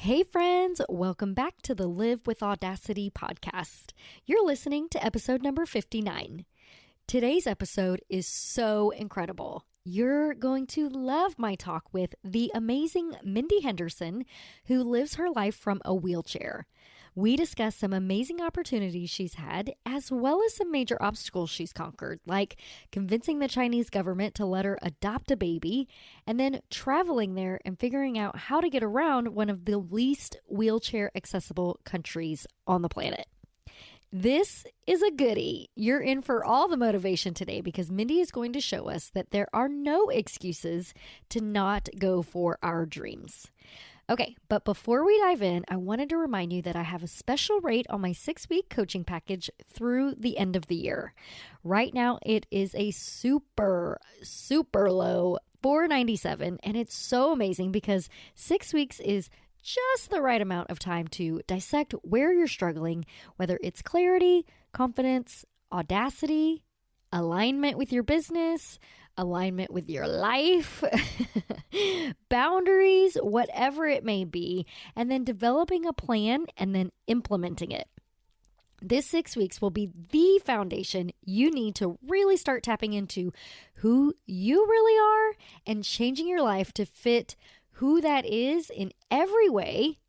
Hey friends, welcome back to the Live with Audacity podcast. You're listening to episode number 59. Today's episode is so incredible. You're going to love my talk with the amazing Mindy Henderson, who lives her life from a wheelchair. We discuss some amazing opportunities she's had, as well as some major obstacles she's conquered, like convincing the Chinese government to let her adopt a baby, and then traveling there and figuring out how to get around one of the least wheelchair accessible countries on the planet. This is a goodie. You're in for all the motivation today because Mindy is going to show us that there are no excuses to not go for our dreams. Okay, but before we dive in, I wanted to remind you that I have a special rate on my 6-week coaching package through the end of the year. Right now, it is a super low $497, and it's so amazing because 6 weeks is just the right amount of time to dissect where you're struggling, whether it's clarity, confidence, audacity, alignment with your business, alignment with your life, boundaries, whatever it may be, and then developing a plan and then implementing it. This 6 weeks will be the foundation you need to really start tapping into who you really are and changing your life to fit who that is in every way,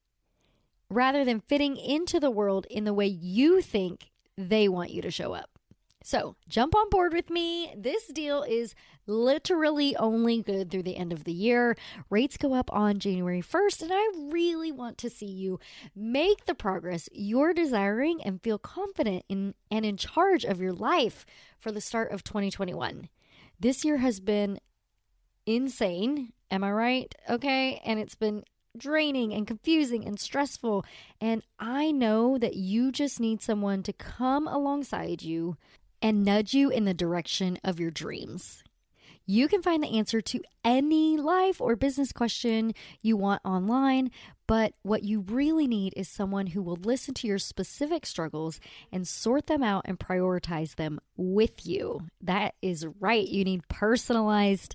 rather than fitting into the world in the way you think they want you to show up. So jump on board with me. This deal is literally only good through the end of the year. Rates go up on January 1st, and I really want to see you make the progress you're desiring and feel confident in and in charge of your life for the start of 2021. This year has been insane. Am I right? Okay. And it's been draining and confusing and stressful. And I know that you just need someone to come alongside you and nudge you in the direction of your dreams. You can find the answer to any life or business question you want online, but what you really need is someone who will listen to your specific struggles and sort them out and prioritize them with you. That is right. You need personalized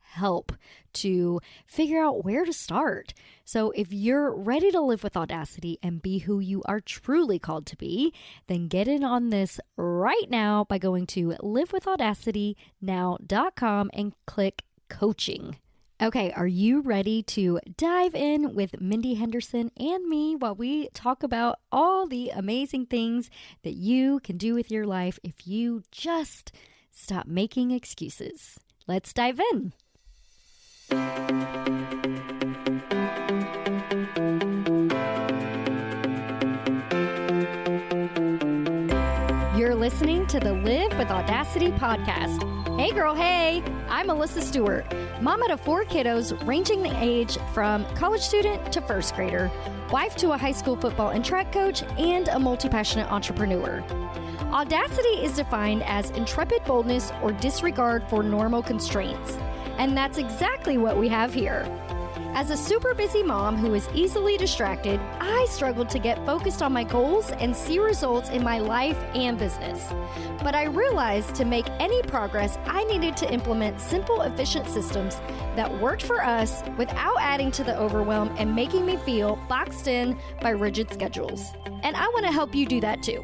help to figure out where to start. So if you're ready to live with audacity and be who you are truly called to be, then get in on this right now by going to livewithaudacitynow.com and click coaching. Okay, are you ready to dive in with Mindy Henderson and me while we talk about all the amazing things that you can do with your life if you just stop making excuses? Let's dive in. You're listening to the Live with Audacity podcast. Hey girl, hey, I'm Alyssa Stewart, mama to 4 kiddos ranging the age from college student to first grader, wife to a high school football and track coach, and a multi-passionate entrepreneur. Audacity is defined as intrepid boldness or disregard for normal constraints. And that's exactly what we have here. As a super busy mom who is easily distracted, I struggled to get focused on my goals and see results in my life and business. But I realized to make any progress, I needed to implement simple, efficient systems that worked for us without adding to the overwhelm and making me feel boxed in by rigid schedules. And I want to help you do that too.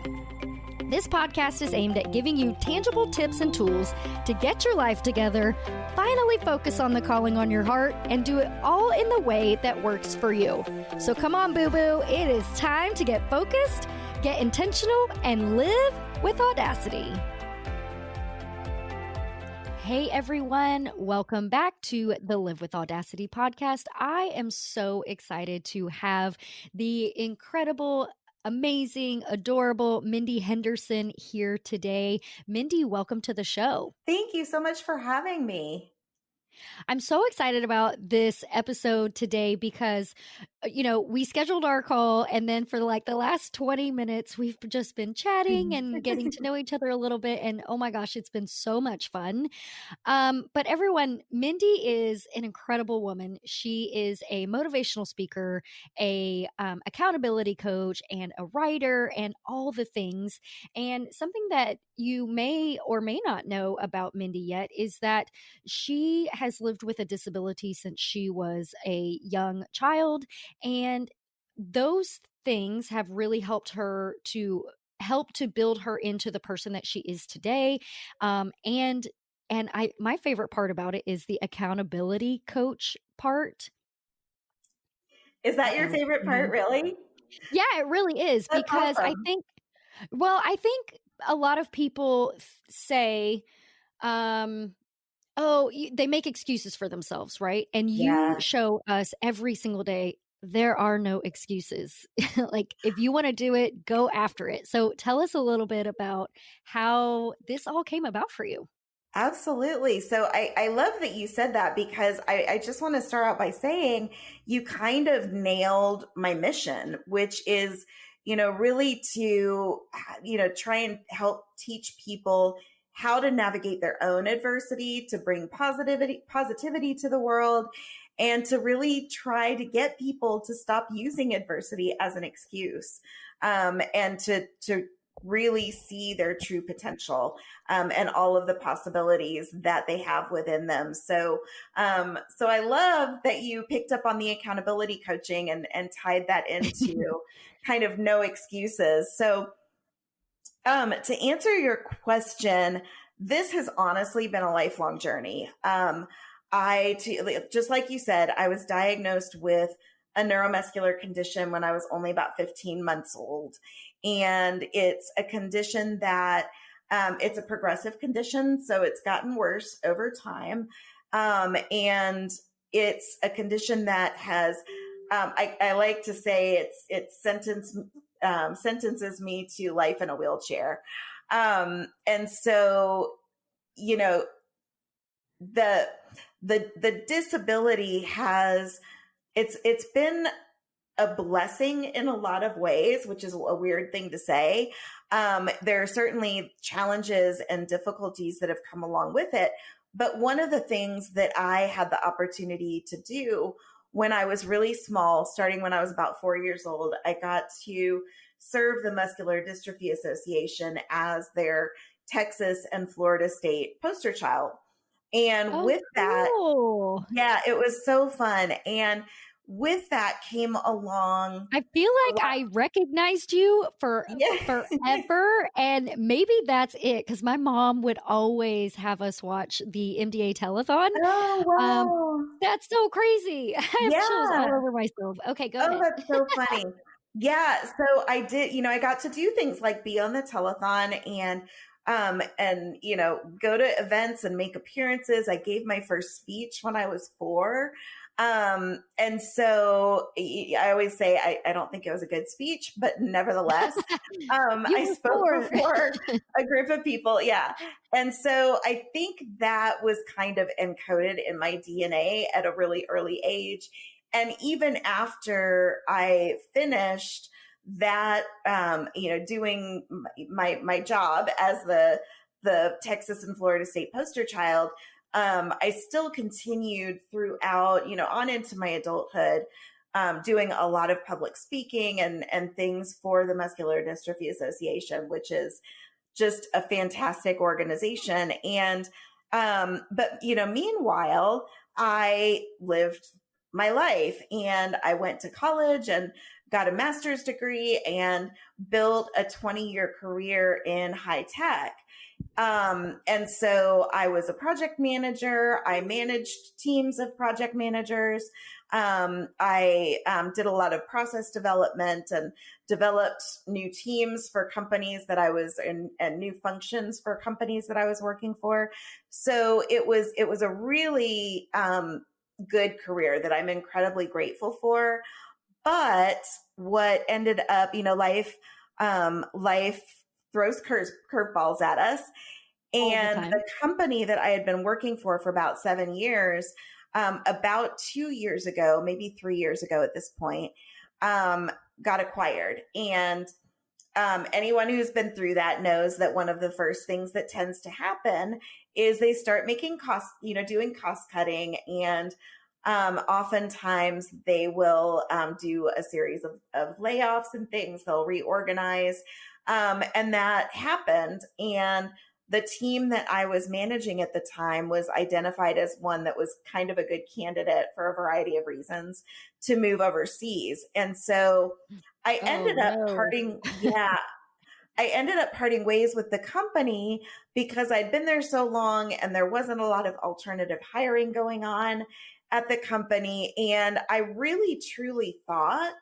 This podcast is aimed at giving you tangible tips and tools to get your life together, finally focus on the calling on your heart, and do it all in the way that works for you. So come on, boo-boo. It is time to get focused, get intentional, and live with audacity. Hey everyone, welcome back to the Live with Audacity podcast. I am so excited to have the incredible, amazing, adorable Mindy Henderson here today. Mindy, welcome to the show. Thank you so much for having me. I'm so excited about this episode today because, we scheduled our call and then for the last 20 minutes, we've just been chatting and getting to know each other a little bit. And oh my gosh, it's been so much fun. But everyone, Mindy is an incredible woman. She is a motivational speaker, a accountability coach, and a writer, and all the things. And something that you may or may not know about Mindy yet is that she has lived with a disability since she was a young child. And those things have really helped her to build her into the person that she is today. And my favorite part about it is the accountability coach part. Is that your Uh-oh. favorite part, really? Yeah, it really is, That's because awesome. I think a lot of people say, oh, they make excuses for themselves, right? And you Yes. show us every single day there are no excuses. Like, if you want to do it, go after it. So tell us a little bit about how this all came about for you. Absolutely. So I love that you said that, because I just want to start out by saying you kind of nailed my mission, which is, really to, try and help teach people how to navigate their own adversity, to bring positivity to the world, and to really try to get people to stop using adversity as an excuse, and to really see their true potential, and all of the possibilities that they have within them. So I love that you picked up on the accountability coaching and tied that into kind of no excuses. So, to answer your question, this has honestly been a lifelong journey. Just like you said, I was diagnosed with a neuromuscular condition when I was only about 15 months old. And it's a condition that, it's a progressive condition. So it's gotten worse over time. And it's a condition that has, I like to say sentences me to life in a wheelchair. And so, you know, the the disability has, it's been a blessing in a lot of ways, which is a weird thing to say. There are certainly challenges and difficulties that have come along with it. But one of the things that I had the opportunity to do when I was really small, starting when I was about 4 years old, I got to serve the Muscular Dystrophy Association as their Texas and Florida state poster child. And Oh, with that, cool. yeah, it was so fun. And with that came along I feel a like lot. I recognized you for Yeah. forever, and maybe that's it, because my mom would always have us watch the MDA telethon. Oh, Um, wow. that's so crazy. I have chills all Yeah. over myself. Okay, go Oh, ahead. that's so funny. Yeah. So I did, I got to do things like be on the telethon and, go to events and make appearances. I gave my first speech when I was 4. And so I always say, I don't think it was a good speech, but nevertheless, You I were spoke 4. before a group of people. Yeah. And so I think that was kind of encoded in my DNA at a really early age. And even after I finished that, doing my job as the Texas and Florida State poster child, I still continued throughout, on into my adulthood, doing a lot of public speaking and things for the Muscular Dystrophy Association, which is just a fantastic organization. And but meanwhile, I lived my life and I went to college and got a master's degree and built a 20-year career in high tech. And so I was a project manager. I managed teams of project managers. I did a lot of process development and developed new teams for companies that I was in, and new functions for companies that I was working for. So it was a really good career that I'm incredibly grateful for. But what ended up, life throws curveballs at us. All the And time. the company that I had been working for about 7 years, about 2 years ago, maybe 3 years ago at this point, got acquired. And anyone who's been through that knows that one of the first things that tends to happen is they start making doing cost cutting. And oftentimes they will do a series of layoffs and things. They'll reorganize. And that happened. And the team that I was managing at the time was identified as one that was kind of a good candidate for a variety of reasons to move overseas. And so I Oh ended up no. I ended up parting ways with the company because I'd been there so long and there wasn't a lot of alternative hiring going on at the company. And I really truly thought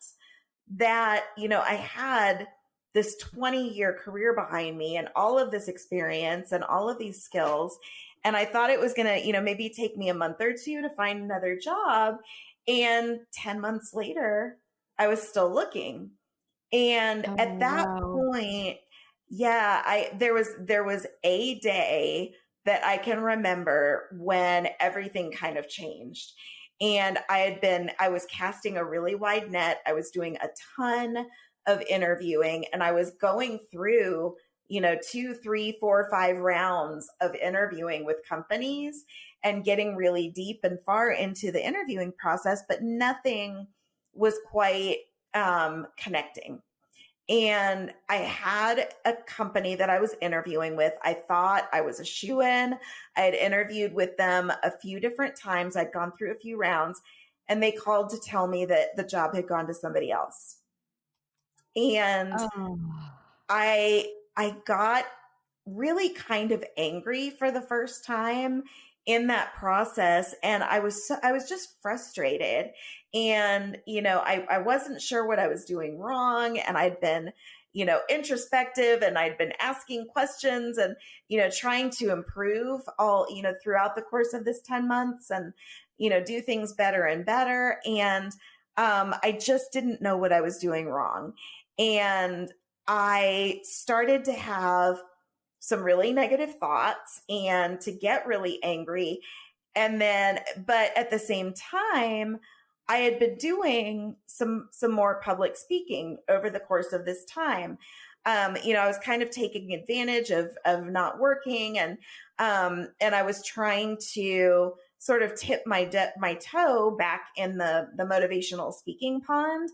that, I had this 20-year career behind me and all of this experience and all of these skills. And I thought it was going to, maybe take me a month or two to find another job. And 10 months later, I was still looking. And Oh at that wow. point, yeah, there was a day that I can remember when everything kind of changed. And I was casting a really wide net. I was doing a ton of interviewing and I was going through, 2, 3, 4, 5 rounds of interviewing with companies and getting really deep and far into the interviewing process, but nothing was quite connecting. And I had a company that I was interviewing with. I thought I was a shoo-in. I had interviewed with them a few different times. I'd gone through a few rounds and they called to tell me that the job had gone to somebody else. And Oh. I got really kind of angry for the first time in that process. And I was just frustrated. And, I wasn't sure what I was doing wrong. And I'd been, introspective and I'd been asking questions and, trying to improve all, throughout the course of this 10 months and, do things better and better. And I just didn't know what I was doing wrong. And I started to have some really negative thoughts and to get really angry. And then, but at the same time, I had been doing some more public speaking over the course of this time. I was kind of taking advantage of not working and I was trying to sort of tip my toe back in the motivational speaking pond.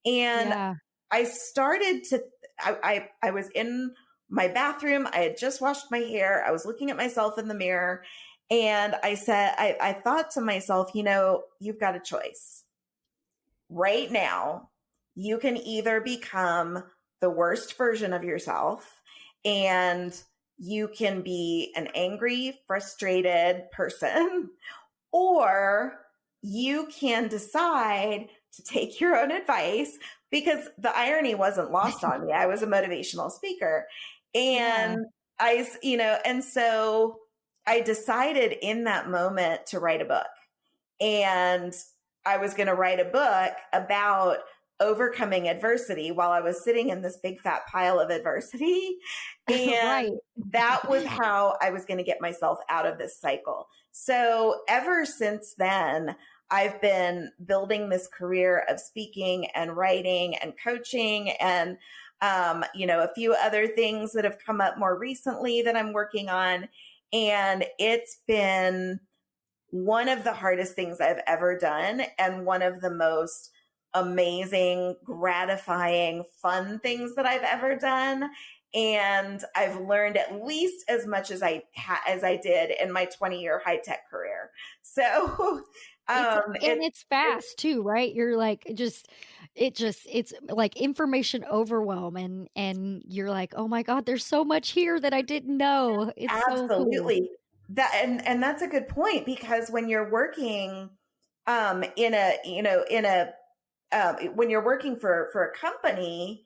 And Yeah. I started to, I was in my bathroom. I had just washed my hair. I was looking at myself in the mirror. And I said, I thought to myself, you've got a choice. Right now, you can either become the worst version of yourself and you can be an angry, frustrated person, or you can decide to take your own advice because the irony wasn't lost on me. I was a motivational speaker. Yeah. And and so I decided in that moment to write a book. And I was going to write a book about overcoming adversity while I was sitting in this big fat pile of adversity. Right. And that was how I was going to get myself out of this cycle. So ever since then, I've been building this career of speaking and writing and coaching and, a few other things that have come up more recently that I'm working on. And it's been one of the hardest things I've ever done and one of the most amazing, gratifying, fun things that I've ever done. And I've learned at least as much as I did in my 20-year high-tech career. So It's fast too, right? You're like it's like information overwhelm and you're like, "Oh my God, there's so much here that I didn't know." It's so cool. absolutely. That and that's a good point because when you're working in a when you're working for a company,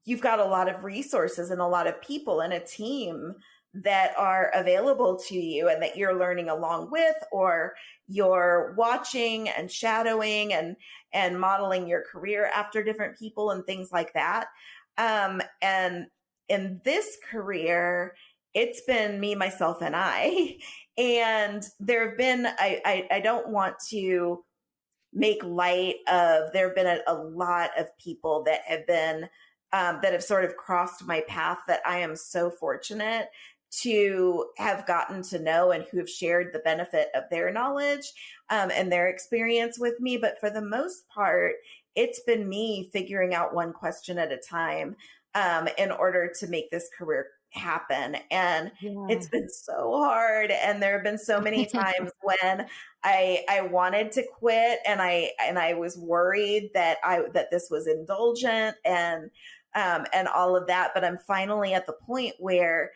you've got a lot of resources and a lot of people and a team that are available to you and that you're learning along with, or you're watching and shadowing and modeling your career after different people and things like that. And in this career, it's been me, myself, and I. And there have been, I don't want to make light of, there have been a lot of people that have been, that have sort of crossed my path that I am so fortunate to have gotten to know and who have shared the benefit of their knowledge and their experience with me. But for the most part, it's been me figuring out one question at a time in order to make this career happen. And Yeah. it's been so hard. And there have been so many times when I wanted to quit, and I was worried that this was indulgent, and all of that. But I'm finally at the point where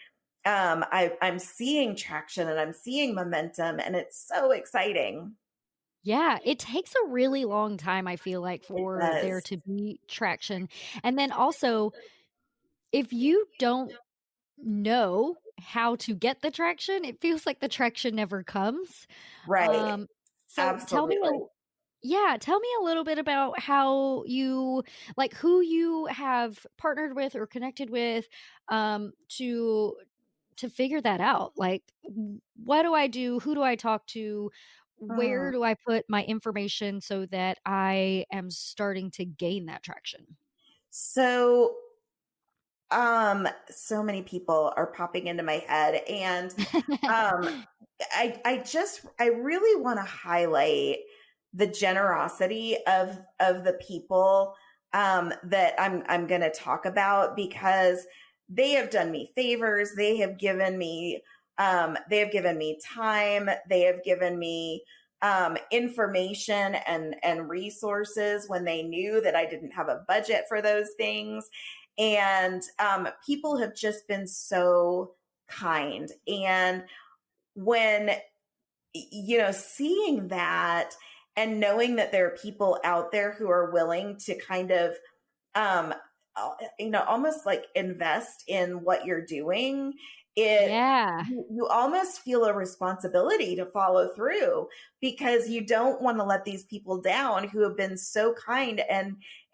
I'm seeing traction and I'm seeing momentum, and it's so exciting. Yeah, it takes a really long time, I feel like, It for there does. to be traction. And then also, if you don't know how to get the traction, it feels like the traction never comes. Right. Um, so Absolutely. tell me a little bit about how you like who you have partnered with or connected with to figure that out. Like what do I do? Who do I talk to? Mm. Where do I put my information so that I am starting to gain that traction? So so many people are popping into my head, and um I really want to highlight the generosity of the people that I'm going to talk about, because they have done me favors. They have given me time. They have given me information and resources when they knew that I didn't have a budget for those things. And people have just been so kind. And when, seeing that and knowing that there are people out there who are willing to kind of um almost like invest in what you're doing, it Yeah. you almost feel a responsibility to follow through, because you don't want to let these people down who have been so kind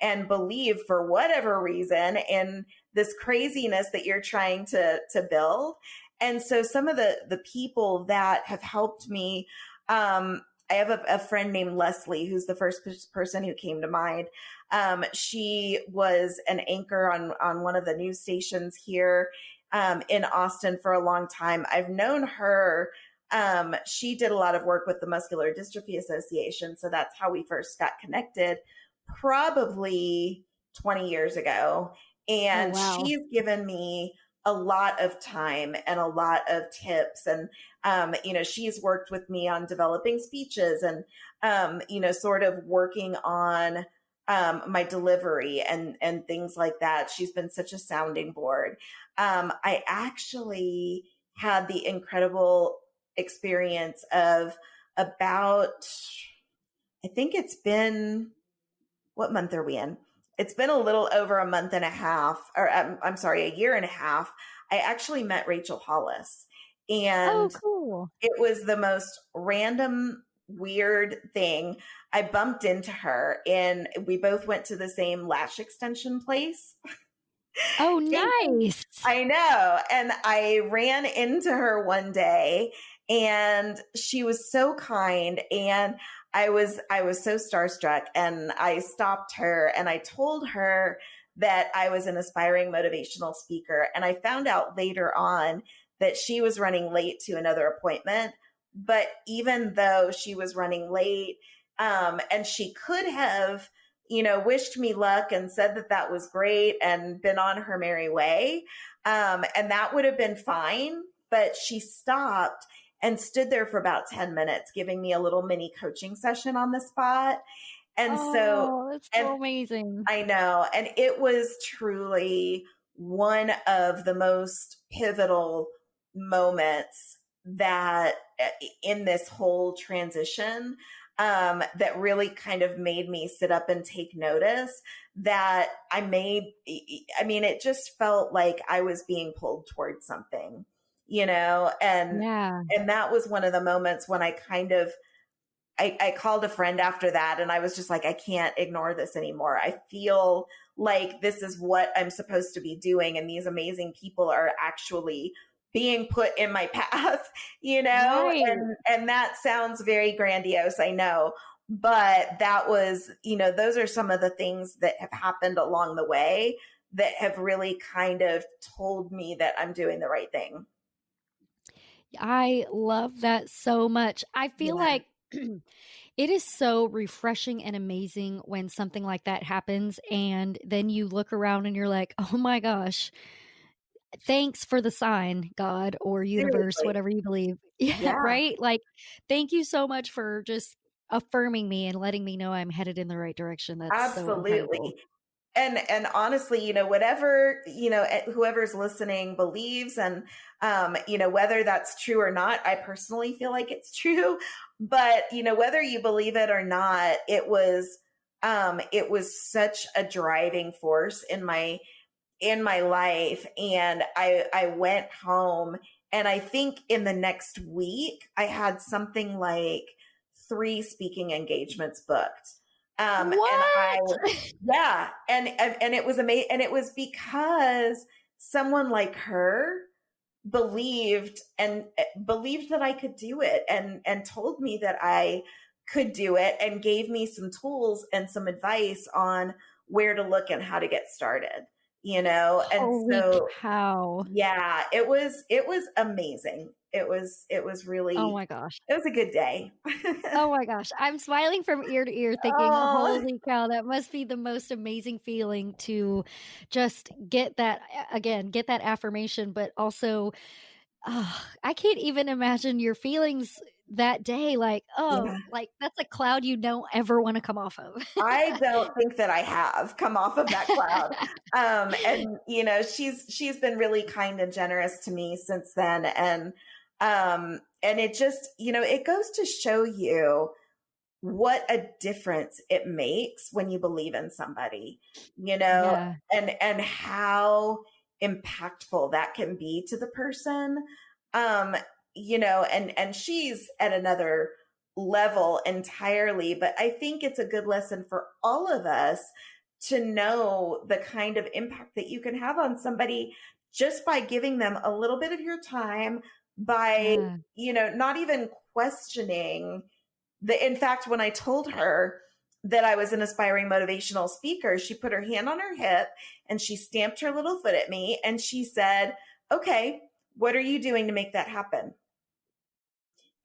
and believe for whatever reason in this craziness that you're trying to build. And so some of the people that have helped me, I have a friend named Leslie, who's the first person who came to mind. She was an anchor on one of the news stations here in Austin for a long time. I've known her. She did a lot of work with the Muscular Dystrophy Association, so that's how we first got connected, probably 20 years ago. Oh, And wow. she's given me a lot of time and a lot of tips. And she's worked with me on developing speeches, and sort of working on my delivery and things like that. She's been such a sounding board. I actually had the incredible experience of about, I think it's been, what month are we in? It's been a little over a month and a half, or I'm sorry, a year and a half. I actually met Rachel Hollis, Oh, and cool. it was the most random, weird thing. I bumped into her, and we both went to the same lash extension place. Oh, And nice. I know. And I ran into her one day, and she was so kind, and I was so starstruck, and I stopped her and I told her that I was an aspiring motivational speaker, and I found out later on that she was running late to another appointment. But even though she was running late, and she could have, wished me luck and said that that was great and been on her merry way. And that would have been fine. But she stopped and stood there for about 10 minutes, giving me a little mini coaching session on the spot. And so, Oh, that's and so amazing. I know, and it was truly one of the most pivotal moments that in this whole transition, that really kind of made me sit up and take notice that I mean, it just felt like I was being pulled towards something, and Yeah. that was one of the moments when I kind of, I called a friend after that, and I was just like, I can't ignore this anymore. I feel like this is what I'm supposed to be doing. And these amazing people are actually being put in my path, Right. and that sounds very grandiose, I know. But that was, those are some of the things that have happened along the way that have really kind of told me that I'm doing the right thing. I love that so much. I feel Yeah. like it is so refreshing and amazing when something like that happens, and then you look around and you're like, "Oh my gosh, thanks for the sign, God or universe, Seriously. whatever you believe. Yeah, Yeah, right? Like, thank you so much for just affirming me and letting me know I'm headed in the right direction. That's so incredible. absolutely. And honestly, whatever, whoever's listening believes, and whether that's true or not, I personally feel like it's true. But whether you believe it or not, it was such a driving force in my life. And I went home, and I think in the next week I had something like 3 speaking engagements booked. And I What? yeah, and it was amazing, and it was because someone like her believed that I could do it, and told me that I could do it, and gave me some tools and some advice on where to look and how to get started. And Holy so cow. yeah, it was amazing. It was Oh really my gosh. it was a good day. Oh my gosh. I'm smiling from ear to ear thinking, Oh, holy cow, that must be the most amazing feeling to just get that, again, get that affirmation, but also, I can't even imagine your feelings that day. Like, oh, yeah. like that's a cloud you don't ever want to come off of. I don't think that I have come off of that cloud. And she's been really kind and generous to me since then. And it just, it goes to show you what a difference it makes when you believe in somebody, you know, Yeah. and how impactful that can be to the person. Um, and she's at another level entirely, but I think it's a good lesson for all of us to know the kind of impact that you can have on somebody just by giving them a little bit of your time, by, Yeah. not even questioning in fact, when I told her that I was an aspiring motivational speaker, she put her hand on her hip and she stamped her little foot at me and she said, "Okay, what are you doing to make that happen?"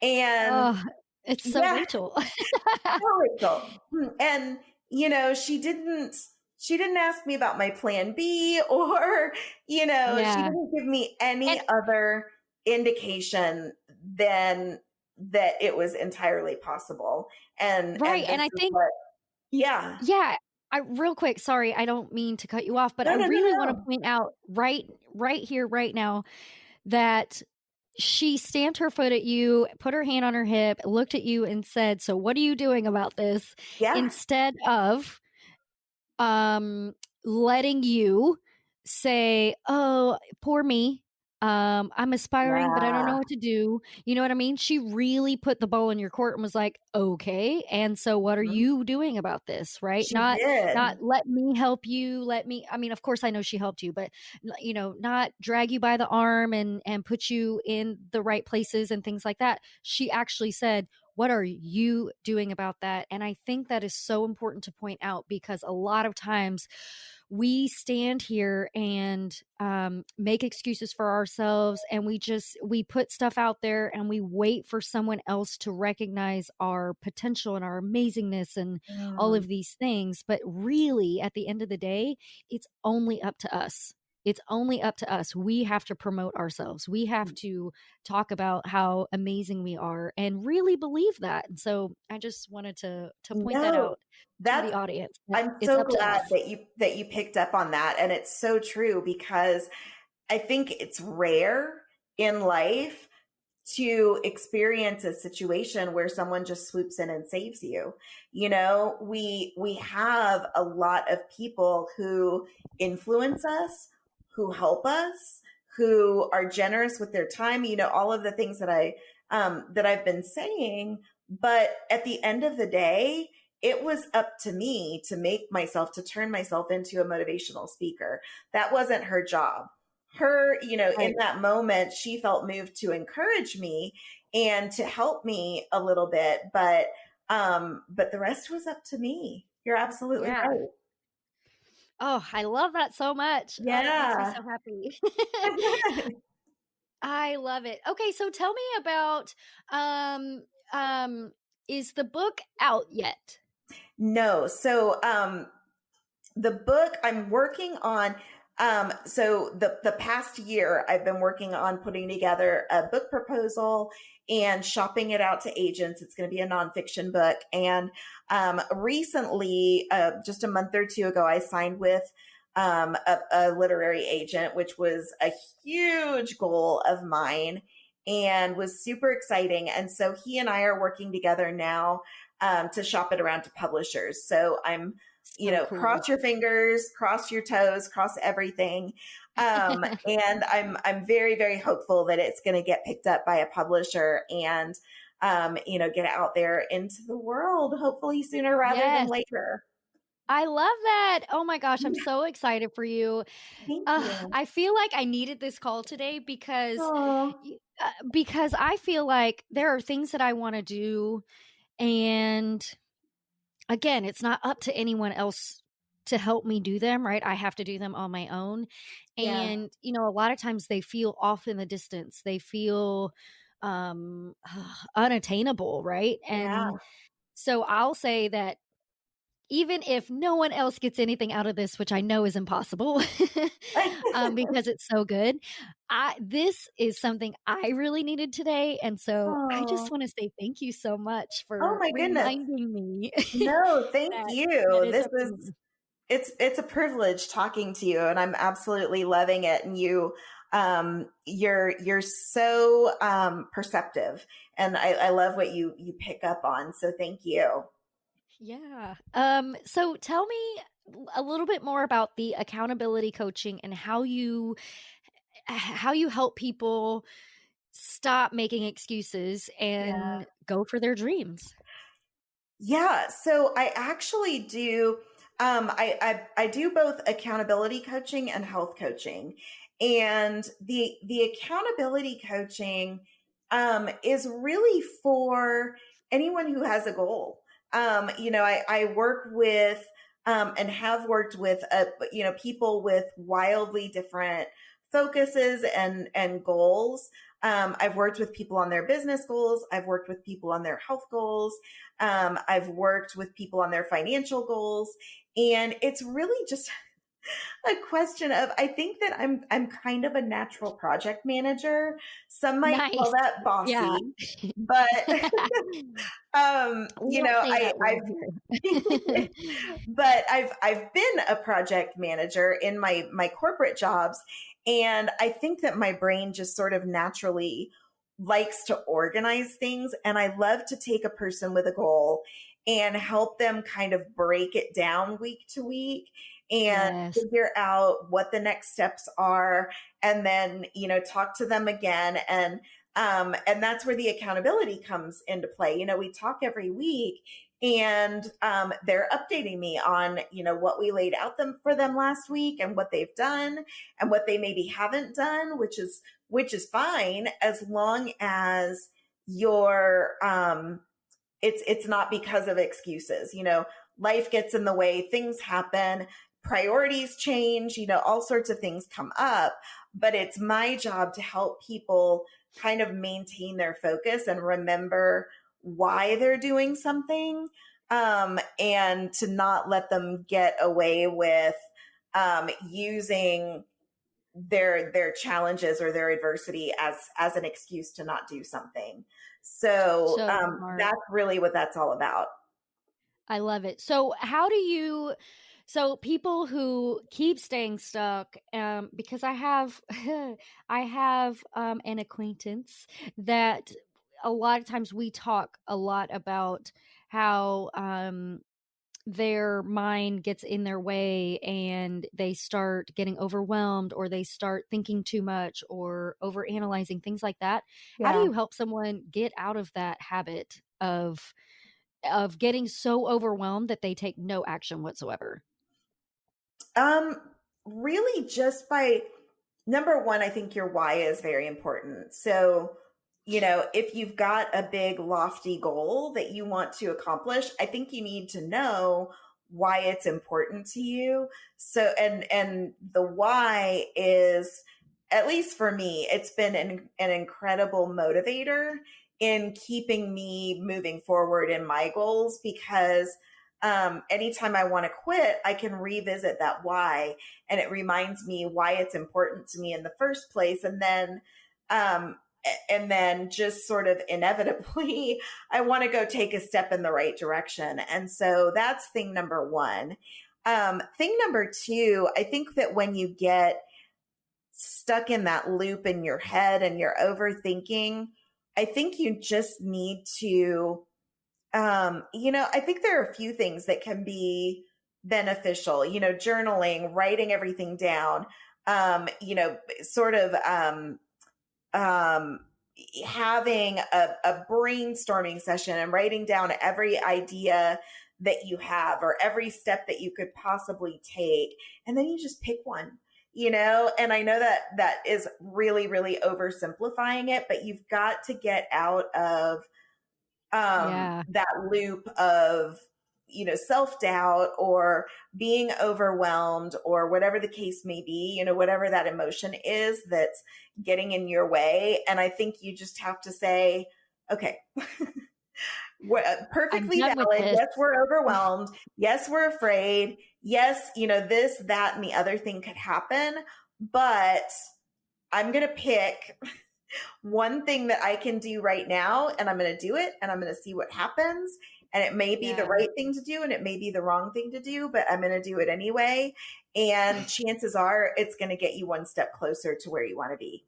And Oh, it's so yeah, Rachel. Rachel. And she didn't ask me about my plan B, or she Yeah. didn't give me any And other indication than that it was entirely possible. And right. this And I is think, what yeah. yeah, I real quick, sorry, I don't mean to cut you off, but No, I no, no, really want to no. point out right here, right now, that she stamped her foot at you, put her hand on her hip, looked at you and said, "So what are you doing about this?" Yeah. Instead of um letting you say, "Oh, poor me. I'm aspiring, but I don't know Yeah. what to do." You know what I mean? She really put the ball in your court and was like, "Okay, and so what are Mhm. you doing about this?" Right? She Not did. let me help you, I mean, of course I know she helped you, but not drag you by the arm and put you in the right places and things like that. She actually said, what are you doing about that? And I think that is so important to point out, because a lot of times we stand here and make excuses for ourselves, and we put stuff out there and we wait for someone else to recognize our potential and our amazingness and all Mm, of these things. But really, at the end of the day, it's only up to us. It's only up to us. We have to promote ourselves. We have to talk about how amazing we are and really believe that. And so I just wanted to point that no, out to the that's audience that I'm it's so up to glad us. that you picked up on that, and it's so true, because I think it's rare in life to experience a situation where someone just swoops in and saves you. We have a lot of people who influence us, who help us, who are generous with their time, all of the things that I've been saying. But at the end of the day, it was up to me to turn myself into a motivational speaker. That wasn't her job. Her, in Right. that moment, she felt moved to encourage me and to help me a little bit, but the rest was up to me. You're absolutely Yeah. right. Oh, I love that so much. Oh, that makes me Yeah. so happy. I love it. Okay, so tell me about um um is the book out yet? No. So the book I'm working on, So the past year, I've been working on putting together a book proposal and shopping it out to agents. It's going to be a nonfiction book. And recently, just a month or two ago, I signed with a literary agent, which was a huge goal of mine and was super exciting. And so he and I are working together now to shop it around to publishers. So I'm, So cross cool. your fingers, cross your toes, cross everything. And I'm very, very hopeful that it's going to get picked up by a publisher and, get out there into the world, hopefully sooner rather than Yes. later. I love that. Oh my gosh, I'm so excited for you. Thank you. I feel like I needed this call today Oh, because I feel like there are things that I want to do, and again, it's not up to anyone else to help me do them, right? I have to do them on my own. yeah, And a lot of times they feel off in the distance. They feel unattainable, right? yeah. And so I'll say that even if no one else gets anything out of this, which I know is impossible, because it's so good, this is something I really needed today, and so I just Oh, wanna say thank you so much oh for my goodness. reminding me No, thank that you. it's This up to is me. it's a privilege talking to you, and I'm absolutely loving it. And you're so perceptive, and I love what you pick up on. So thank you. Yeah. So tell me a little bit more about the accountability coaching and how you help people stop making excuses Yeah. and go for their dreams. Yeah, so I actually do. I do both accountability coaching and health coaching, and the accountability coaching is really for anyone who has a goal. I work with and have worked with people with wildly different focuses and goals. I've worked with people on their business goals. I've worked with people on their health goals. I've worked with people on their financial goals, and it's really just a question of I think that I'm kind of a natural project manager. Some might call Nice. that Yeah. bossy, but We don't say that word I've here. but I've been a project manager in my corporate jobs, and I think that my brain just sort of naturally likes to organize things, and I love to take a person with a goal and help them kind of break it down week to week and Yes. figure out what the next steps are, and then talk to them again. And that's where the accountability comes into play. We talk every week, and they're updating me on what we laid out for them last week and what they've done and what they maybe haven't done, which is fine as long as you're it's not because of excuses. Life gets in the way, things happen, priorities change, all sorts of things come up, but it's my job to help people kind of maintain their focus and remember why they're doing something, and to not let them get away with using their challenges or their adversity as an excuse to not do something. So So smart. that's really what that's all about. I love it. So people who keep staying stuck, because I have, I have an acquaintance that a lot of times we talk a lot about how their mind gets in their way and they start getting overwhelmed or they start thinking too much or overanalyzing things like that. How do Yeah. you help someone get out of that habit of getting so overwhelmed that they take no action whatsoever? Um, Really just by number one, I think your why is very important. So, if you've got a big lofty goal that you want to accomplish, I think you need to know why it's important to you. So, and the why is, at least for me, it's been an incredible motivator in keeping me moving forward in my goals because anytime I want to quit, I can revisit that why, and it reminds me why it's important to me in the first place. Um, and then just sort of inevitably, I want to go take a step in the right direction. And so that's thing number one. Thing number two, I think that when you get stuck in that loop in your head and you're overthinking, I think you just need to, I think there are a few things that can be beneficial, journaling, writing everything down, sort of, um, having a brainstorming session and writing down every idea that you have or every step that you could possibly take. And then you just pick one, and I know that that is really, really oversimplifying it, but you've got to get out of Yeah. that loop of, self-doubt or being overwhelmed or whatever the case may be, whatever that emotion is that's getting in your way. And I think you just have to say, okay, I'm perfectly done with valid. this. Yes, we're overwhelmed. Yes, we're afraid. Yes, this, that, and the other thing could happen, but I'm going to pick one thing that I can do right now, and I'm going to do it, and I'm going to see what happens. And it may be the Yeah. right thing to do, and it may be the wrong thing to do, but I'm going to do it anyway. And chances are it's going to get you one step closer to where you want to be.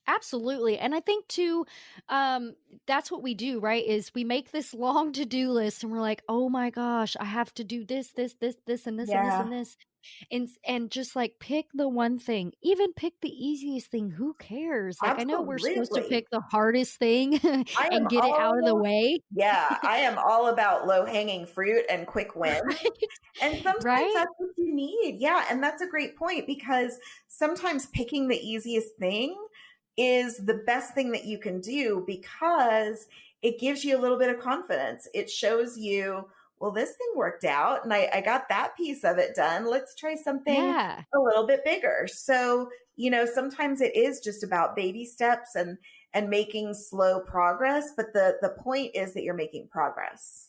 Absolutely. And I think too, that's what we do, right? Is we make this long to-do list and we're like, oh my gosh, I have to do this, this, and this, and this, and Yeah, this. And just like pick the one thing, even pick the easiest thing. Who cares? Like, I know we're supposed to absolutely. pick the hardest thing I am and get it out of the all, way. yeah, I am all about low hanging fruit and quick wins. Right. And sometimes Right. that's what you need. Yeah. And that's a great point because sometimes picking the easiest thing is the best thing that you can do because it gives you a little bit of confidence. It shows you, well, this thing worked out and I got that piece of it done. Let's try something Yeah. a little bit bigger. So, sometimes it is just about baby steps and making slow progress. But the point is that you're making progress.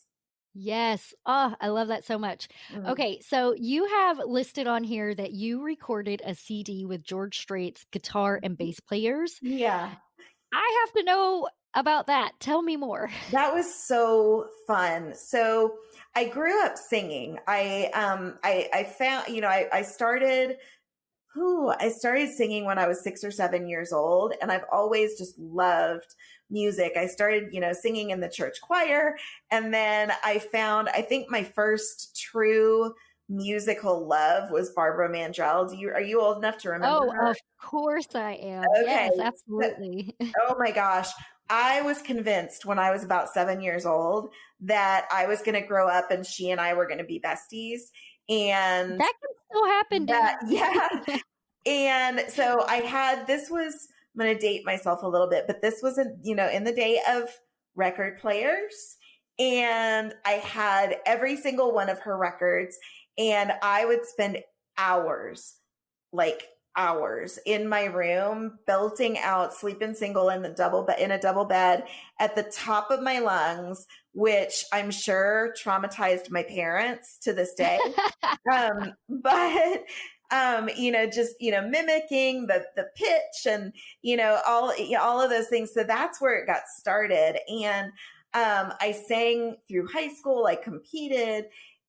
Yes. Oh, I love that so much. Mm. Okay, so you have listed on here that you recorded a CD with George Strait's guitar and bass players. Yeah. I have to know about that. Tell me more. That was so fun. So I grew up singing. I found, I started singing when I was 6 or 7 years old, and I've always just loved music. I started, singing in the church choir, and then I think my first true musical love was Barbara Mandrell. Are you old enough to remember Oh, her? of course I am. Okay. Yes, absolutely. Oh my gosh. I was convinced when I was about 7 years old that I was going to grow up and she and I were going to be besties. And That can still happen, that, dude. yeah. And so I'm going to date myself a little bit, but this was, in the day of record players. And I had every single one of her records and I would spend hours, like hours in my room belting out Sleepin' Single in in a double bed at the top of my lungs, which I'm sure traumatized my parents to this day. But just mimicking the pitch and all of those things. So that's where it got started. And I sang through high school. I competed.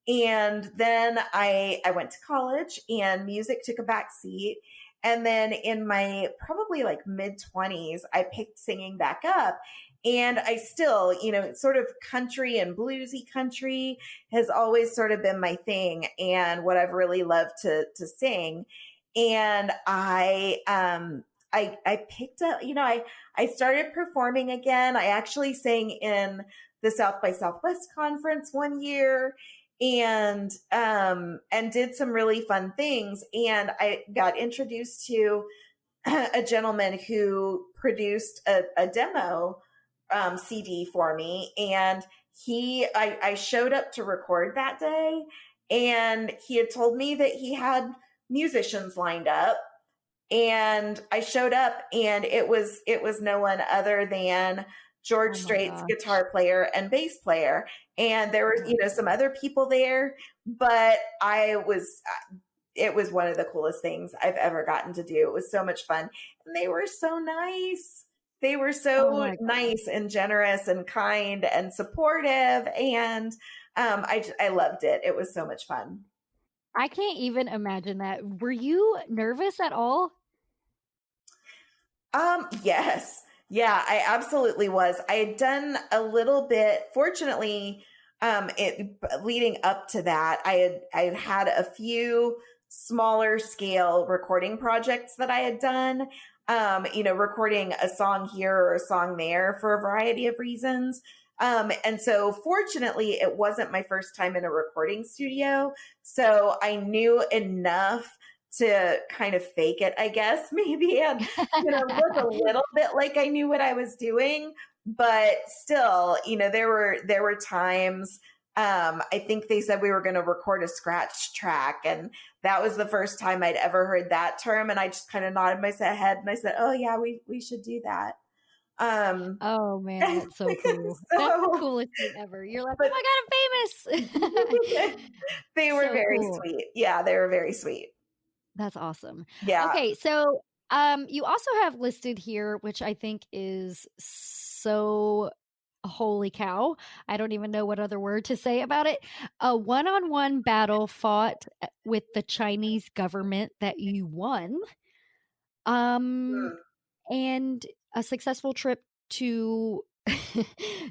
And then I went to college and music took a back seat. And then in my probably like mid 20s, I picked singing back up. And I still, sort of country and bluesy country has always sort of been my thing and what I've really loved to sing. And I picked up, I started performing again. I actually sang in the South by Southwest conference one year and did some really fun things. And I got introduced to a gentleman who produced a demo CD for me. And I showed up to record that day and he had told me that he had musicians lined up. And I showed up and it was no one other than George Oh my Strait's gosh. guitar player and bass player. And there Oh were, my some God. other people there, but it was one of the coolest things I've ever gotten to do. It was so much fun. And they were so nice. They were Oh so my God. nice and generous and kind and supportive. And I loved it. It was so much fun. I can't even imagine that. Were you nervous at all? Yes. Yeah, I absolutely was. I had done a little bit, fortunately, it leading up to that, I had had a few smaller scale recording projects that I had done. Recording a song here or a song there for a variety of reasons. And so fortunately it wasn't my first time in a recording studio. So I knew enough to kind of fake it, I guess, maybe, and look a little bit like I knew what I was doing, but still, there were times. I think they said we were going to record a scratch track, and that was the first time I'd ever heard that term. And I just kind of nodded my head and I said, "Oh yeah, we should do that." Um, Oh man, and that's so cool. That's the so, coolest thing ever. You're like, "Oh but my God, I'm famous." they were So very cool. sweet. Yeah, they were very sweet. That's awesome. Yeah. Okay, so you also have listed here, which I think is so holy cow. I don't even know what other word to say about it. A one-on-one battle fought with the Chinese government that you won. Um Mm. and a successful trip to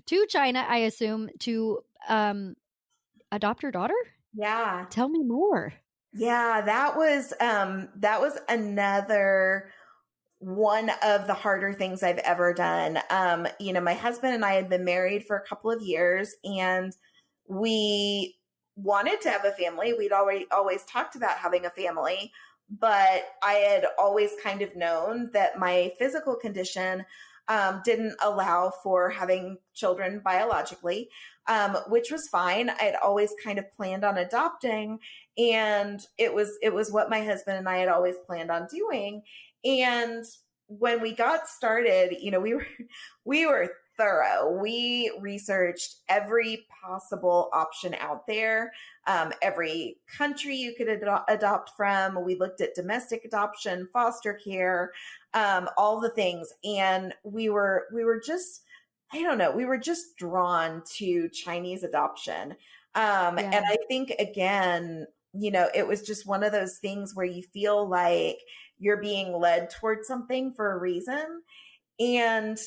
to China, I assume, to adopt your daughter? Yeah. Tell me more. Yeah, that was another one of the harder things I've ever done. My husband and I had been married for a couple of years, and we wanted to have a family. We'd always talked about having a family, but I had always kind of known that my physical condition didn't allow for having children biologically, which was fine. I'd always kind of planned on adopting, and it was what my husband and I had always planned on doing. And when we got started, we were thorough. We researched every possible option out there, every country you could adopt from. We looked at domestic adoption, foster care, all the things, and we were just, I don't know, we were just drawn to Chinese adoption. And Yeah. I think again, it was just one of those things where you feel like you're being led towards something for a reason. And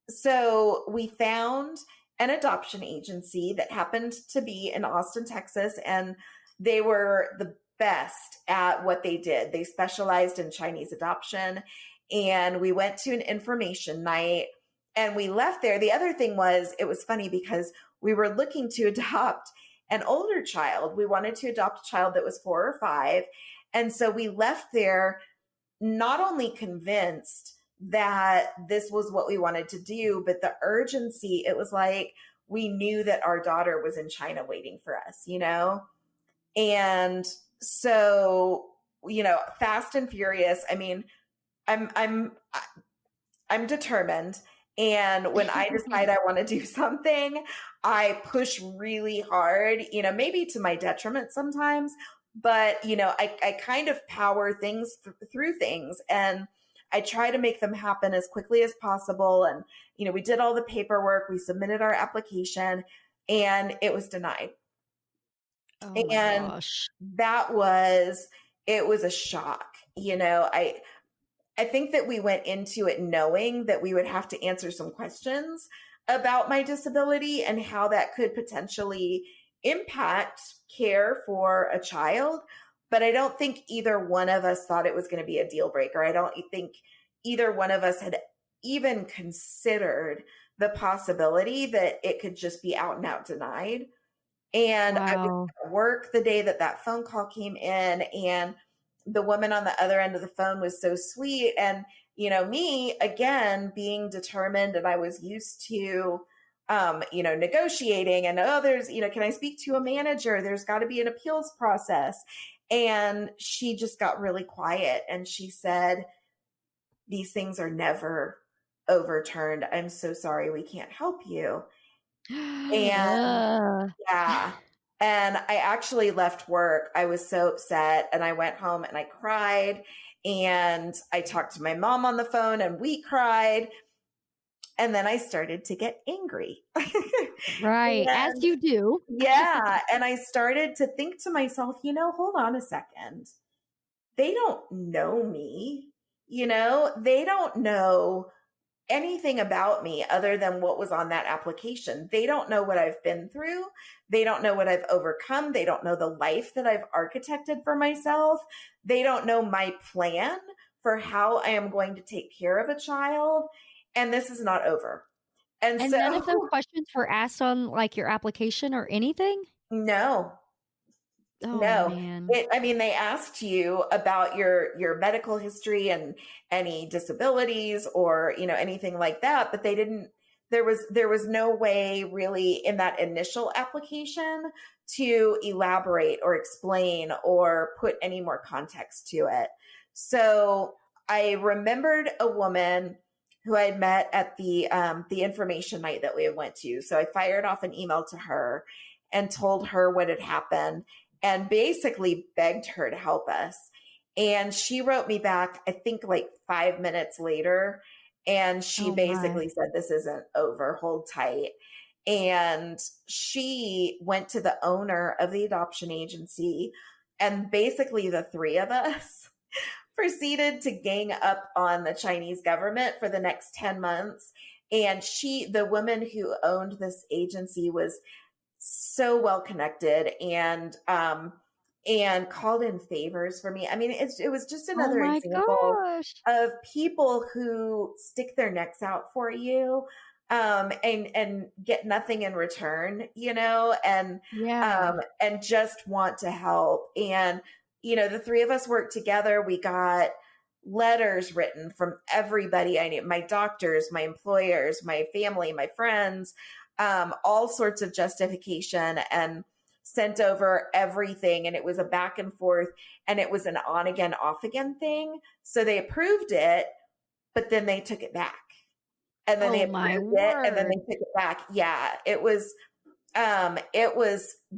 so we found an adoption agency that happened to be in Austin, Texas, and they were the best at what they did. They specialized in Chinese adoption. And we went to an information night and we left there. The other thing was, it was funny because we were looking to adopt an older child. We wanted to adopt a child that was 4 or 5. And so we left there not only convinced that this was what we wanted to do, but the urgency, it was like we knew that our daughter was in China waiting for us. And so, fast and furious. I mean, I'm determined. And when I decide I want to do something, I push really hard, maybe to my detriment sometimes, but, I kind of power things through things, and I try to make them happen as quickly as possible. And, we did all the paperwork, we submitted our application, and it was denied. Oh my And gosh. it was a shock. I think that we went into it knowing that we would have to answer some questions about my disability and how that could potentially impact care for a child. But I don't think either one of us thought it was going to be a deal breaker. I don't think either one of us had even considered the possibility that it could just be out and out denied. And I was Wow. at work the day that that phone call came in, and the woman on the other end of the phone was so sweet. And, me again being determined, and I was used to, negotiating, and there's, can I speak to a manager? There's got to be an appeals process. And she just got really quiet and she said, these things are never overturned. I'm so sorry. We can't help you. And Ugh. yeah. And I actually left work. I was so upset and I went home and I cried and I talked to my mom on the phone and we cried. And then I started to get angry. Right, as And you do. yeah. And I started to think to myself, hold on a second. They don't know me. They don't know anything about me other than what was on that application. They don't know what I've been through. They don't know what I've overcome. They don't know the life that I've architected for myself. They don't know my plan for how I am going to take care of a child. And this is not over. And And so, none of those questions were asked on, like, your application or anything? no, Oh, no. man. I mean, they asked you about your medical history and any disabilities or, anything like that, but they didn't, there was no way really in that initial application to elaborate or explain or put any more context to it. So I remembered a woman who I had met at the information night that we had went to. So I fired off an email to her and told her what had happened and basically begged her to help us. And she wrote me back, I think like 5 minutes later. And she Oh, my. basically said, this isn't over, hold tight. And she went to the owner of the adoption agency. And basically, the three of us proceeded to gang up on the Chinese government for the next 10 months. And the woman who owned this agency, was so well connected and called in favors for me. I mean, it was just Oh another my example gosh. of people who stick their necks out for you and get nothing in return, Yeah. and just want to help. And the three of us worked together. We got letters written from everybody I knew, my doctors, my employers, my family, my friends, all sorts of justification, and sent over everything. And it was a back and forth, and it was an on again, off again thing. So they approved it, but then they took it back. And then they Oh, my approved it, and then they word. took it back. Yeah, it was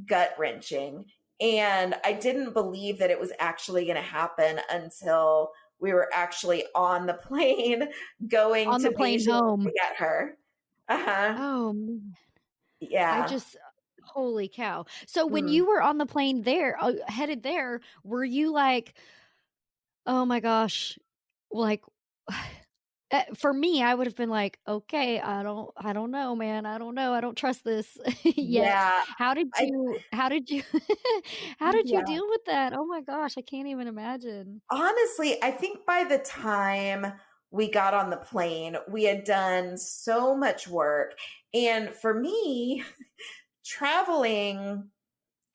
gut wrenching. And I didn't believe that it was actually going to happen until we were actually on the plane going On to the plane Beijing to home. get her. Uh-huh. Oh, man. I Yeah. just holy cow. So when Mm. you were on the plane there, headed there, were you like, "Oh my gosh," like, for me, I would have been like, "Okay, I don't know, man. I don't know. I don't trust this yet." Yeah. How did I you how did you how did you yeah. deal with that? Oh my gosh, I can't even imagine. Honestly, I think by the time we got on the plane, we had done so much work. And for me, traveling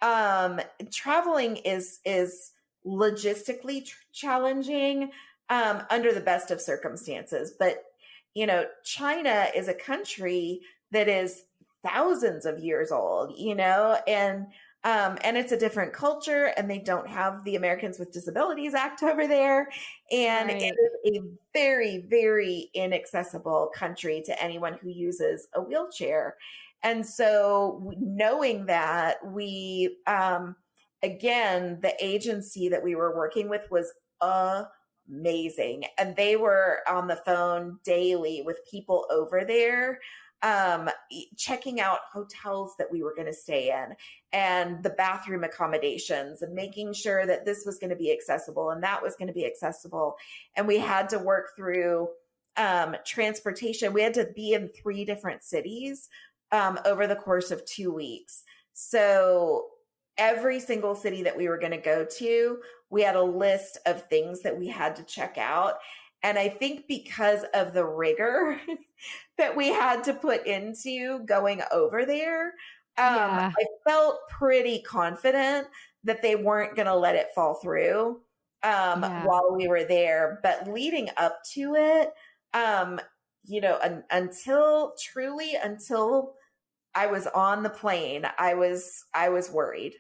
um traveling is logistically challenging under the best of circumstances, but China is a country that is thousands of years old, and it's a different culture, and they don't have the Americans with Disabilities Act over there, and it Right. is a very, very inaccessible country to anyone who uses a wheelchair. And so, knowing that, again, the agency that we were working with was amazing. And they were on the phone daily with people over there, checking out hotels that we were going to stay in and the bathroom accommodations and making sure that this was going to be accessible and that was going to be accessible. And we had to work through transportation. We had to be in 3 different cities over the course of 2 weeks. So every single city that we were going to go to, we had a list of things that we had to check out. And I think because of the rigor that we had to put into going over there, Yeah. I felt pretty confident that they weren't going to let it fall through Yeah. while we were there. But leading up to it, um, until I was on the plane, I was worried.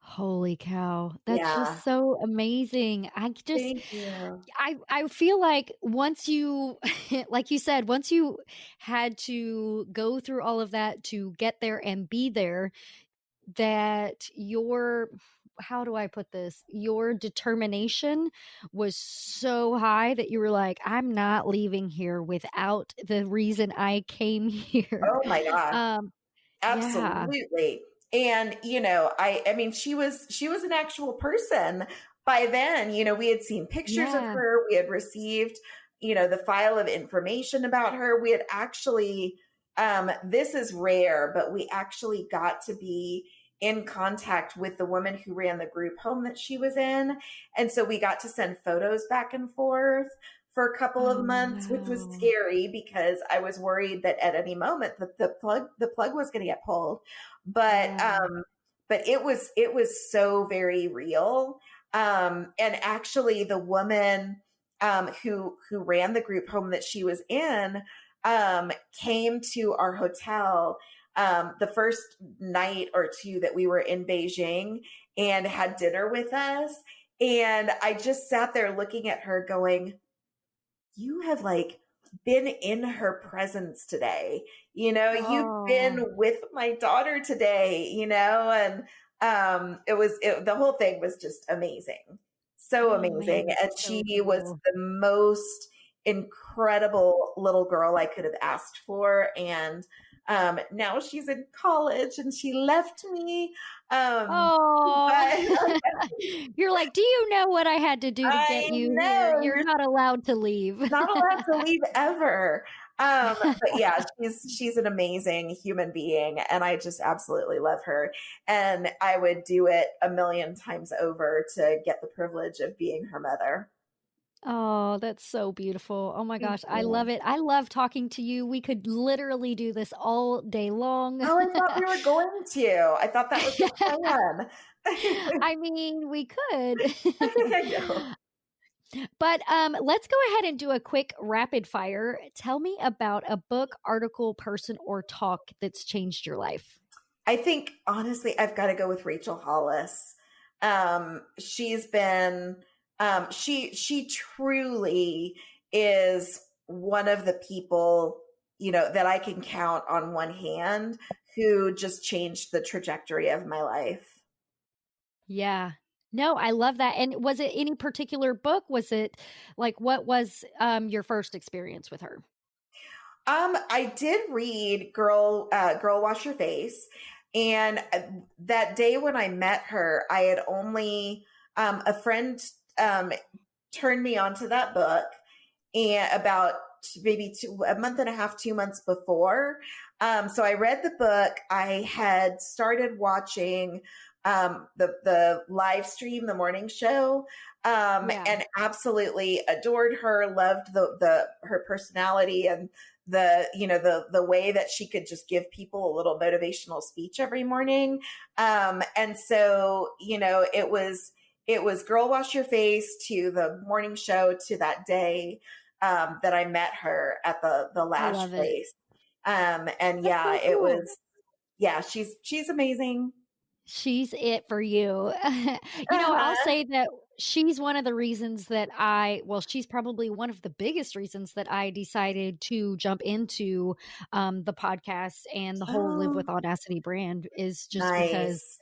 Holy cow. That's Yeah. just so amazing. Thank you. I feel like once you like you said, once you had to go through all of that to get there and be there, that your how do I put this? Your determination was so high that you were like, "I'm not leaving here without the reason I came here." Oh my gosh. Um, yeah. Absolutely. And, I mean, she was an actual person by then. We had seen pictures of Yeah. her, we had received, the file of information about her. We had actually, this is rare, but we actually got to be in contact with the woman who ran the group home that she was in. And so we got to send photos back and forth for a couple of Oh, months, which was wow. scary because I was worried that at any moment the plug was going to get pulled. But Yeah. it was so very real. And actually, the woman who ran the group home that she was in came to our hotel the first night or two that we were in Beijing and had dinner with us. And I just sat there looking at her going, you have like been in her presence today. You've Oh, been with my daughter today, and the whole thing was just amazing. So oh man, amazing. that's And so she was cool. the most incredible little girl I could have asked for. And now she's in college and she left me. Oh, But you're like, "Do you know what I had to do to get I you here? know You're you're not allowed to leave." not allowed to leave ever. But yeah, she's an amazing human being, and I just absolutely love her. And I would do it a million times over to get the privilege of being her mother. Oh, that's so beautiful. Oh my Thank gosh, I love you. it. I love talking to you. We could literally do this all day long. Oh, I thought we were going to. I thought that was the plan. I mean, we could. I know. But let's go ahead and do a quick rapid fire. Tell me about a book, article, person, or talk that's changed your life. I think honestly, I've got to go with Rachel Hollis. She's been she truly is one of the people, that I can count on one hand who just changed the trajectory of my life. Yeah. No, I love that. And was it any particular book? Was it like what was your first experience with her? I did read Girl Wash Your Face, and that day when I met her, I had only a friend um, turned me onto that book, and about maybe a month and a half, 2 months before. So I read the book. I had started watching the live stream, the morning show, Yeah. and absolutely adored her. Loved the her personality and the way that she could just give people a little motivational speech every morning. And so it was Girl Wash Your Face to the morning show to that day that I met her at the I lash love it. place. And That's yeah, so it cool. was, yeah, she's amazing. She's it for you. I'll Uh-huh. say that she's one of the reasons that she's probably one of the biggest reasons that I decided to jump into the podcast and the whole Live Oh, with Audacity brand is just because, nice.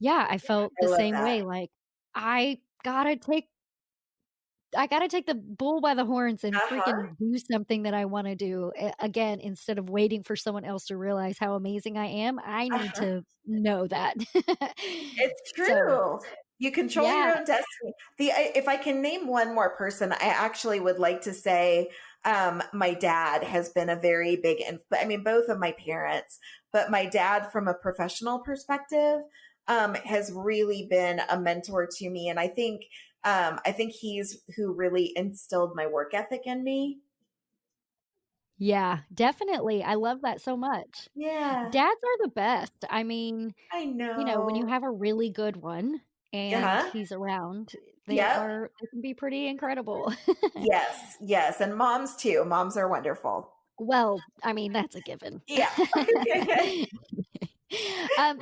yeah, I felt I the love same that. way. Like, I gotta take I gotta take the bull by the horns and Uh-huh. freaking do something that I wanna do. Again, instead of waiting for someone else to realize how amazing I am, I need Uh-huh. to know that. It's So, true. You control your yeah, own destiny. If I can name one more person, I actually would like to say my dad has been a very big, I mean, both of my parents, but my dad, from a professional perspective, has really been a mentor to me, and I think he's who really instilled my work ethic in me. yeah, definitely. I love that so much. Yeah, Dads are the best. I mean, I when you know. have a really good one and Uh-huh. he's around, Yep. they can be pretty incredible. Yes, yes, and moms too. Moms are wonderful. Well, I mean, that's a given. Yeah.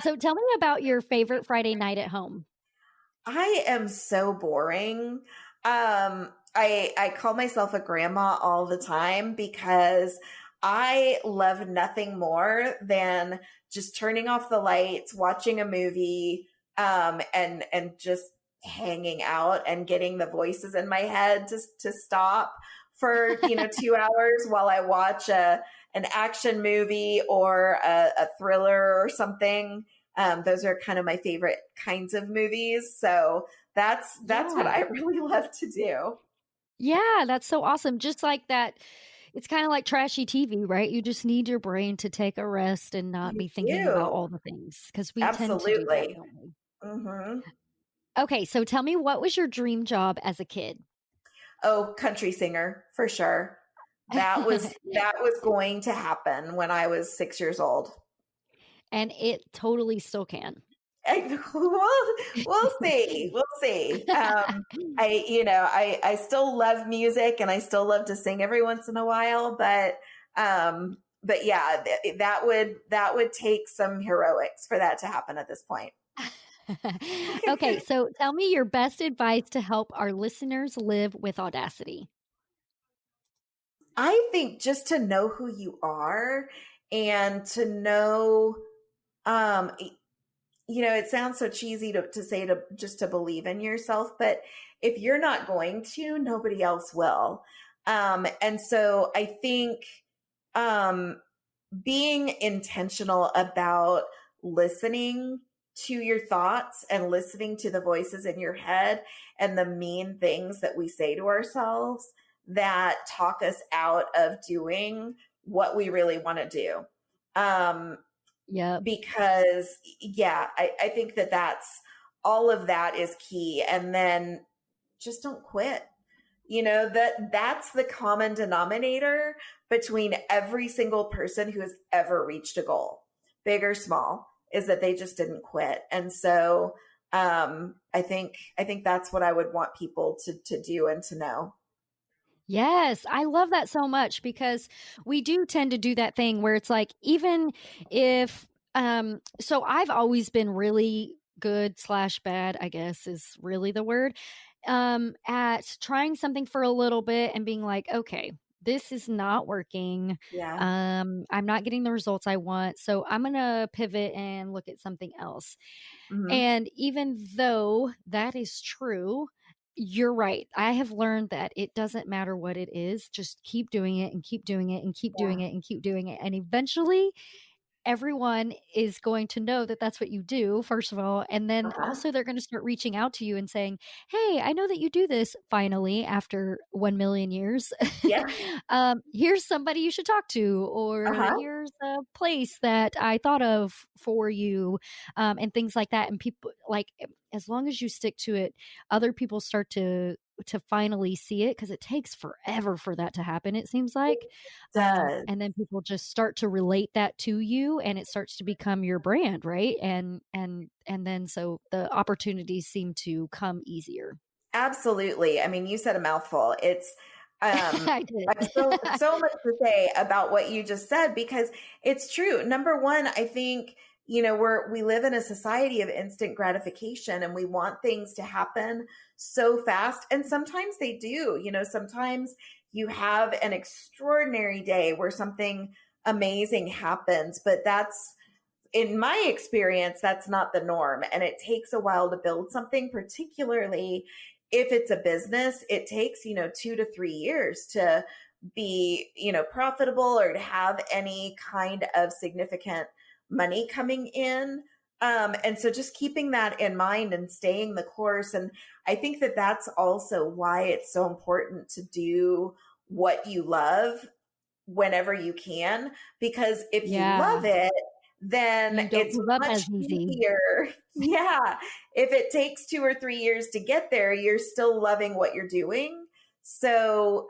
So tell me about your favorite Friday night at home. I am so boring. I call myself a grandma all the time because I love nothing more than just turning off the lights, watching a movie, and just hanging out and getting the voices in my head to stop for 2 hours while I watch an action movie or a thriller or something. Those are kind of my favorite kinds of movies. So that's what Yeah. I really love to do. Yeah, that's so awesome. Just like that, it's kind of like trashy TV, right? You just need your brain to take a rest and not You be thinking about do. all the things because we tend to do that, Absolutely. don't we? Hmm. Okay, so tell me, what was your dream job as a kid? Oh, country singer for sure. That was going to happen when I was 6 years old. And it totally still can. We'll see. We'll see. I still love music and I still love to sing every once in a while, but yeah, that would take some heroics for that to happen at this point. Okay, so tell me your best advice to help our listeners live with audacity. I think just to know who you are and to know, um, it sounds so cheesy to say to just to believe in yourself, but if you're not going to, nobody else will. And so I think, um, being intentional about listening to your thoughts and listening to the voices in your head and the mean things that we say to ourselves that talk us out of doing what we really want to do. Um, Yep. because yeah, I think that's all of that is key. And then just don't quit. That's the common denominator between every single person who has ever reached a goal, big or small, is that they just didn't quit. And so I think that's what I would want people to do and to know. Yes, I love that so much because we do tend to do that thing where it's like, even if so I've always been really good slash bad, I guess is really the word, at trying something for a little bit and being like, okay, this is not working. Yeah. I'm not getting the results I want, so I'm gonna pivot and look at something else. Hmm. And even though that is true, you're right. I have learned that it doesn't matter what it is, just keep doing it and keep doing it and keep Yeah. doing it and keep doing it. And eventually, everyone is going to know that that's what you do, first of all. And then Uh-huh. also, they're going to start reaching out to you and saying, hey, I know that you do this finally after 1 million years. Yeah. Here's somebody you should talk to, or Uh-huh. here's a place that I thought of for you, and things like that. And people, like, as long as you stick to it, other people start to finally see it because it takes forever for that to happen, it seems like. Does. And then people just start to relate that to you and it starts to become your brand, right? And then so the opportunities seem to come easier. Absolutely. I mean, you said a mouthful. It's I I did. have so much to say about what you just said because it's true. Number one, I think, we live in a society of instant gratification and we want things to happen so fast. And sometimes they do. Sometimes you have an extraordinary day where something amazing happens, but that's in my experience, that's not the norm. And it takes a while to build something, particularly if it's a business. It takes, 2 to 3 years to be, profitable or to have any kind of significant money coming in. And so just keeping that in mind and staying the course. And I think that that's also why it's so important to do what you love whenever you can, because if you Yeah. love it, then You don't it's give up much as easy. easier. Yeah. If it takes 2 or 3 years to get there, you're still loving what you're doing. So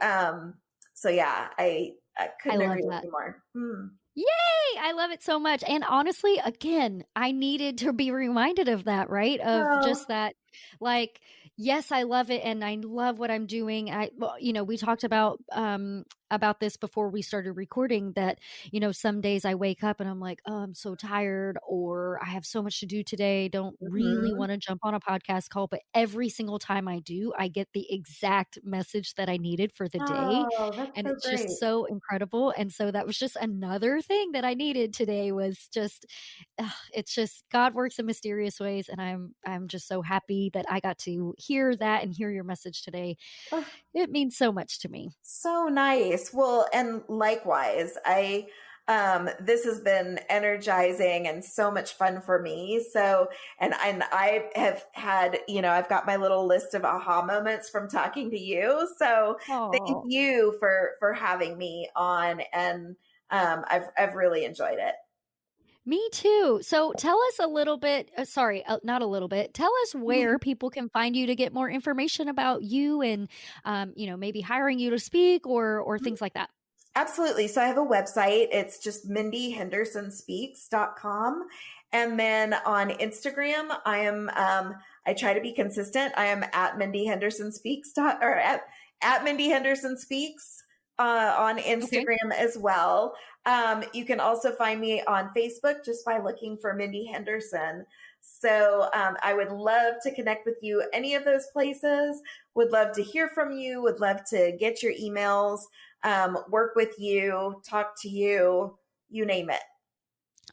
yeah, I I couldn't love agree with that. you more. Hmm. Yay! I love it so much. And honestly, again, I needed to be reminded of that, right? Of Oh, just that, like, yes, I love it and I love what I'm doing. We talked about about this before we started recording that, some days I wake up and I'm like, oh, I'm so tired, or I have so much to do today. Don't really Mhm. want to jump on a podcast call. But every single time I do, I get the exact message that I needed for the day. Oh, that's And so it's great. just so incredible. And so that was just another thing that I needed today was just, it's just God works in mysterious ways. And I'm just so happy that I got to hear that and hear your message today. Oh, It means so much to me. so nice. Well, and likewise, this has been energizing and so much fun for me. So, and I have had, I've got my little list of aha moments from talking to you. So, thank Oh, you for having me on, and I've really enjoyed it. me too. So tell us a little bit, sorry, not a little bit. Tell us where people can find you to get more information about you and, maybe hiring you to speak or things like that. Absolutely. So I have a website. It's just mindyhendersonspeaks.com. And then on Instagram, I try to be consistent. I am at Mindy Henderson Speaks or at Mindy Henderson Speaks, on Okay. Instagram as well. You can also find me on Facebook just by looking for Mindy Henderson. So I would love to connect with you any of those places. Would love to hear from you. Would love to get your emails, work with you, talk to you, you name it.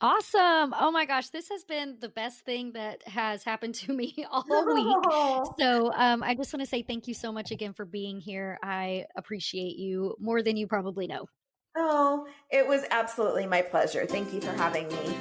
Awesome. Oh my gosh, this has been the best thing that has happened to me all week. Oh, So I just want to say thank you so much again for being here. I appreciate you more than you probably know. oh, it was absolutely my pleasure. Thank you for having me.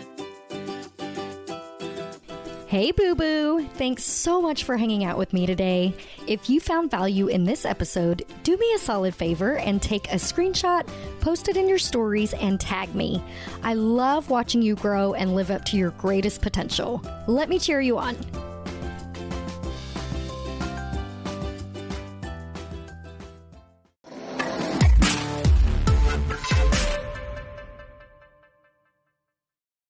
Hey, Boo Boo! Thanks so much for hanging out with me today. If you found value in this episode, do me a solid favor and take a screenshot, post it in your stories, and tag me. I love watching you grow and live up to your greatest potential. Let me cheer you on.